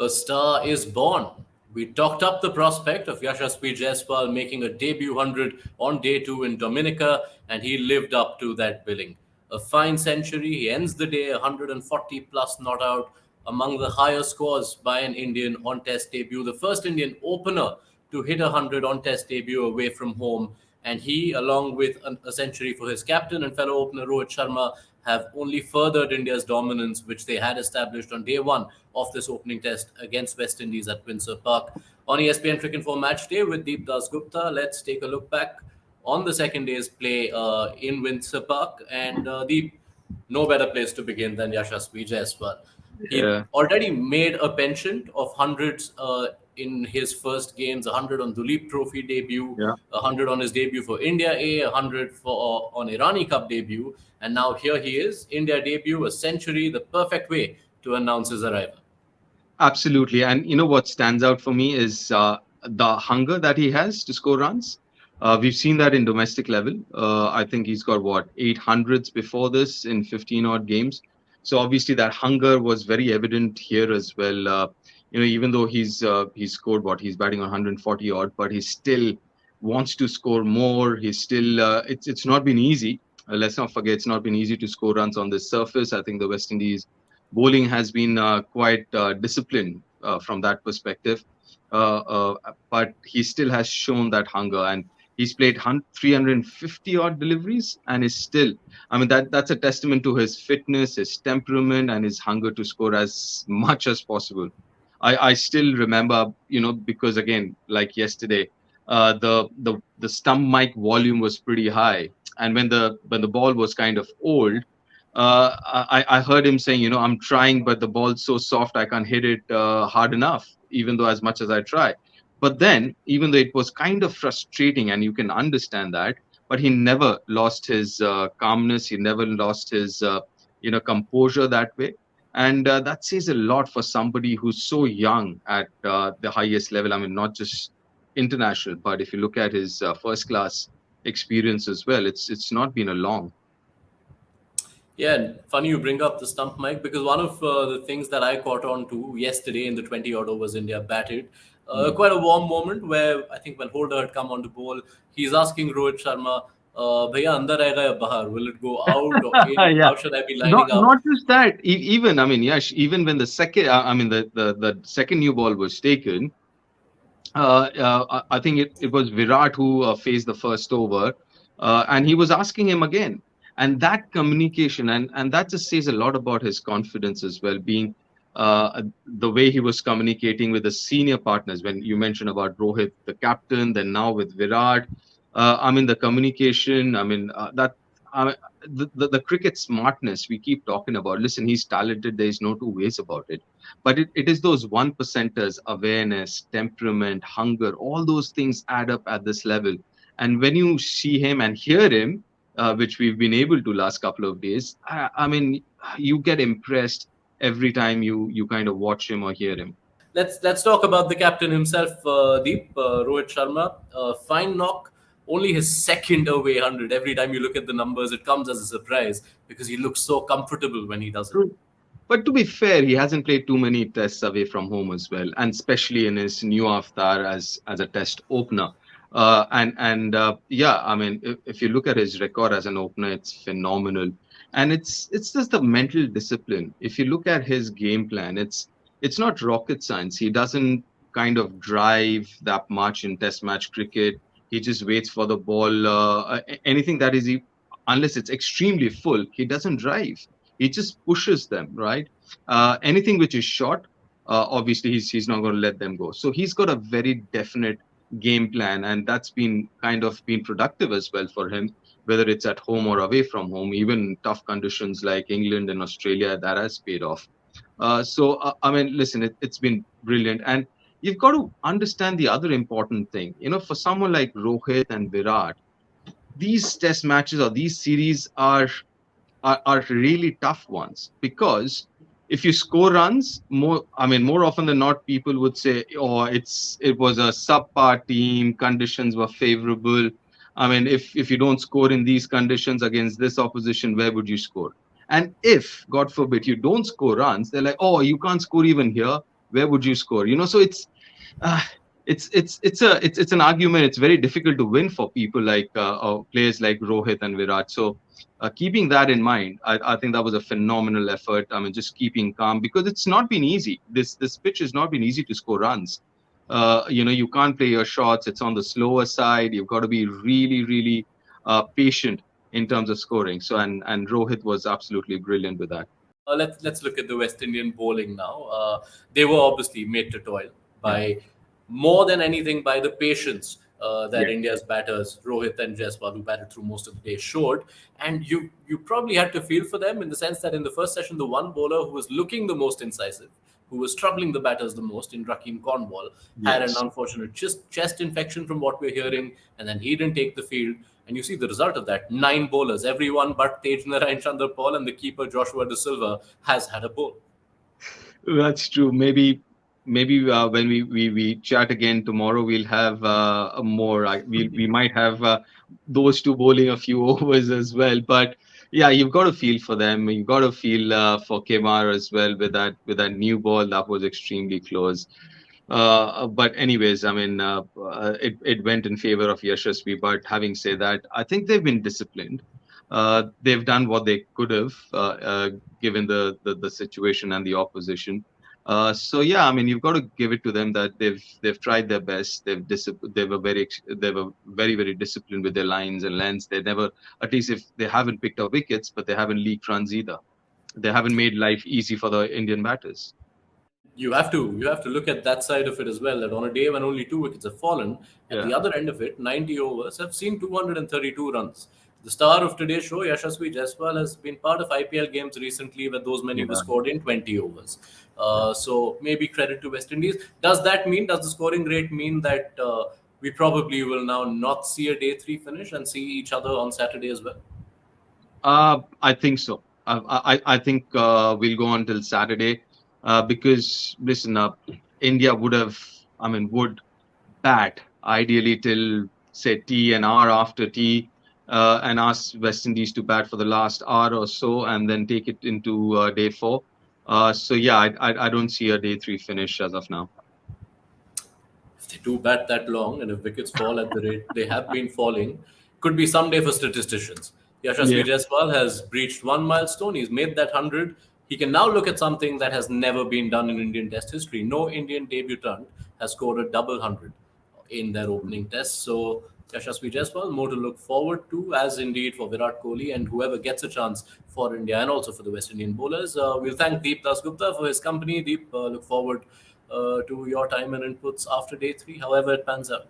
A star is born. We talked up the prospect of Yash Jaiswal making a debut 100 on day two in Dominica, and he lived up to that billing. A fine century, he ends the day 140 plus not out, among the higher scores by an Indian on Test debut, the first Indian opener to hit 100 on Test debut away from home. And he, along with a century for his captain and fellow opener Rohit Sharma, have only furthered India's dominance, which they had established on day one of this opening test against West Indies at Windsor Park. On ESPN Cricinfo Match Day with Deep Dasgupta, let's take a look back on the second day's play in Windsor Park. And Deep, no better place to begin than Yashasvi Jaiswal. He Yeah, already made a penchant of hundreds in his first games, 100 on Duleep Trophy debut, yeah. 100 on his debut for India A, 100 for on Irani Cup debut, and now here he is, India debut, a century, the perfect way to announce his arrival. Absolutely. And you know what stands out for me is the hunger that he has to score runs. We've seen that in domestic level. I think he's got what, 800s before this in 15 odd games. So obviously that hunger was very evident here as well. Even though he's scored what, he's batting on 140 odd, but he still wants to score more. He's still it's not been easy. Let's not forget, it's not been easy to score runs on this surface. I think the West Indies bowling has been quite disciplined from that perspective. But he still has shown that hunger, and he's played 350 odd deliveries, and is still. I mean, that's a testament to his fitness, his temperament, and his hunger to score as much as possible. I still remember, because again, like yesterday, the stump mic volume was pretty high, and when the ball was kind of old, I heard him saying, I'm trying, but the ball's so soft, I can't hit it hard enough, even though as much as I try. But then, even though it was kind of frustrating, and you can understand that, but he never lost his calmness. He never lost his, composure that way. And that says a lot for somebody who's so young at the highest level. I mean, not just international, but if you look at his first class experience as well, it's not been a long. Yeah, and funny you bring up the stump mic because one of the things that I caught on to yesterday in the 20 odd overs India batted, quite a warm moment where I think when Holder had come on to bowl, he's asking Rohit Sharma, Bhaiya, andar aega ya bahar? Will it go out or in? Yeah. How should I be Not lining not up? just that. Even I mean, yes, even when the second, I mean, the second new ball was taken, I think it was Virat who faced the first over, and he was asking him again. And that communication, and that just says a lot about his confidence as well, being the way he was communicating with the senior partners. When you mentioned about Rohit, the captain, then now with Virat, I mean, the communication, I mean, the cricket smartness we keep talking about. Listen, he's talented. There's no two ways about it, but it is those one percenters, awareness, temperament, hunger, all those things add up at this level. And when you see him and hear him, which we've been able to last couple of days, I mean, you get impressed every time you kind of watch him or hear him. Let's talk about the captain himself, Deep Rohit Sharma. Fine knock, only his second away 100. Every time you look at the numbers, it comes as a surprise because he looks so comfortable when he does it. True. But to be fair, he hasn't played too many tests away from home as well, and especially in his new avatar as a test opener. And yeah, I mean, if you look at his record as an opener, it's phenomenal, and it's just the mental discipline. If you look at his game plan, it's not rocket science. He doesn't kind of drive that much in test match cricket. He just waits for the ball. Anything that is, unless it's extremely full, he doesn't drive. He just pushes them, right? Anything which is short, obviously he's not going to let them go. So he's got a very definite game plan, and that's been kind of been productive as well for him, whether it's at home or away from home. Even in tough conditions like England and Australia, that has paid off. I mean, listen, it's been brilliant, and you've got to understand the other important thing. For someone like Rohit and Virat, these test matches or these series are really tough ones, because if you score runs more often than not, people would say, oh, it was a subpar team, conditions were favorable. I mean, if you don't score in these conditions against this opposition, where would you score? And if, God forbid, you don't score runs, they're like, oh, you can't score even here. where would you score? So uh, it's an argument. It's very difficult to win for people like players like Rohit and Virat. So keeping that in mind, I think that was a phenomenal effort. I mean, just keeping calm, because it's not been easy. This pitch has not been easy to score runs. You can't play your shots. It's on the slower side. You've got to be really, really patient in terms of scoring. So and Rohit was absolutely brilliant with that. Let's look at the West Indian bowling now. They were obviously made to toil Yeah. by more than anything by the patience that Yeah. India's batters Rohit and Jaiswal, who batted through most of the day, showed. And you probably had to feel for them in the sense that in the first session, the one bowler who was looking the most incisive, who was troubling the batters the most in Rakeem Cornwall, had an Yes. unfortunate chest infection from what we're hearing, and then he didn't take the field. And you see the result of that. 9 bowlers, everyone but Tej Narayan Chandra Paul and the keeper Joshua De Silva has had a bowl. That's true. Maybe when we chat again tomorrow, we'll have a more. We might have those two bowling a few overs as well. But yeah, you've got to feel for them. You've got to feel for Kemar as well with that new ball that was extremely close. But anyways, I mean, it went in favor of Yashasvi. But having said that, I think they've been disciplined. They've done what they could have, given the situation and the opposition. So yeah, I mean, you've got to give it to them that they've tried their best. They were very, very disciplined with their lines and lengths. They never, at least if they haven't picked up wickets, but they haven't leaked runs either. They haven't made life easy for the Indian batters. You have to look at that side of it as well. That on a day when only 2 wickets have fallen, at Yeah. the other end of it, 90 overs have seen 232 runs. The star of today's show, Yashasvi Jaiswal, has been part of IPL games recently where those many were Yeah. scored in 20 overs. Yeah. So maybe credit to West Indies. Does the scoring rate mean that we probably will now not see a day three finish and see each other on Saturday as well? I think so. I think we'll go on till Saturday, because listen, India would bat ideally till say tea, an hour after tea, and ask West Indies to bat for the last hour or so, and then take it into day four. So yeah, I don't see a day three finish as of now. If they do bat that long and if wickets fall at the rate they have been falling, could be someday for statisticians. Yashasvi Yeah. Jaiswal has breached one milestone. He's made that 100. He can now look at something that has never been done in Indian Test history. No Indian debutant has scored a double 100 in their opening test. So Yashasvi Jaiswal, more to look forward to, as indeed for Virat Kohli and whoever gets a chance for India and also for the West Indian bowlers. We'll thank Deep Dasgupta for his company. Deep, look forward to your time and inputs after day three, however it pans out.